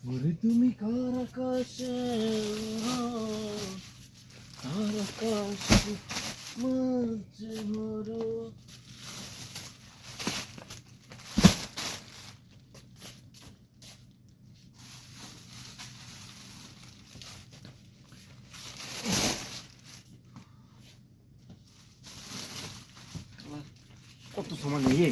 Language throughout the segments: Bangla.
ওরে তুমি কার আকাশে কার আকাশে মাঝে মরো। কত সময় নিয়ে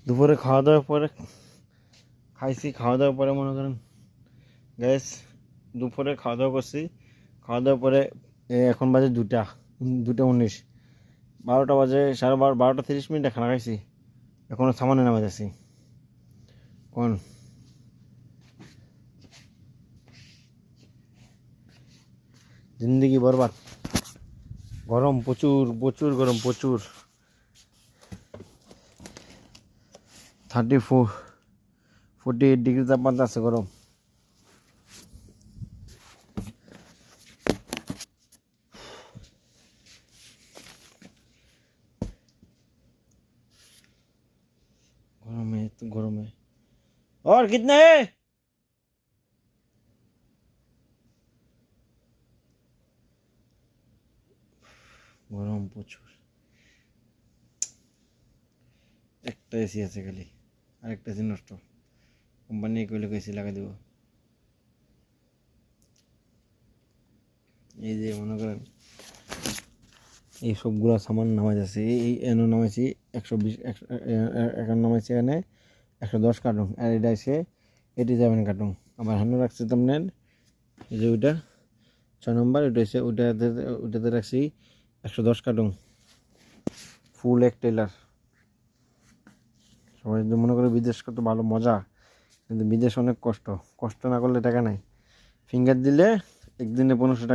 দুপুরে খাওয়া দাওয়ার পরে খাইছি, খাওয়া দাওয়ার পরে মনে করেন গ্যাস দুপুরে খাওয়া দাওয়া করছি, খাওয়া দাওয়ার পরে এখন বাজে 2:19, 12টা বাজে 12:30, 12:30 খানা খাইছি, এখনও সামানে নামে যাচ্ছি। কোন জিন্দগি বরবাদ, গরম প্রচুর প্রচুর গরম, প্রচুর 48 ডিগ্রি তাপমাত্রা আছে, গরম। गरम है तो गरम है। और कितने है? গরম প্রচুর। একটা এসি আছে খালি, আরেকটা এসি নষ্ট, কোম্পানি কইলে এসি লাগাই দেব। এই যে মনে করেন এই সবগুলো সামান নামাজ আছে, এই এনে নামাইছি 120, এখন নামাইছি এখানে 110 কার্টুন, আর এটা এসে 87 কার্টুন। আবার হান্ডু রাখছি তোমার, এই যে ওইটা 6 নম্বর, ওইটা এসে ওইটাতে রাখছি 110 কার্টুন, ফুল এক টেলার। সবাই যদি মনে করে বিদেশ কত ভালো মজা, কিন্তু বিদেশ অনেক কষ্ট, কষ্ট না করলে টাকা নাই। ফিঙ্গার দিলে একদিনে 1500 টাকা।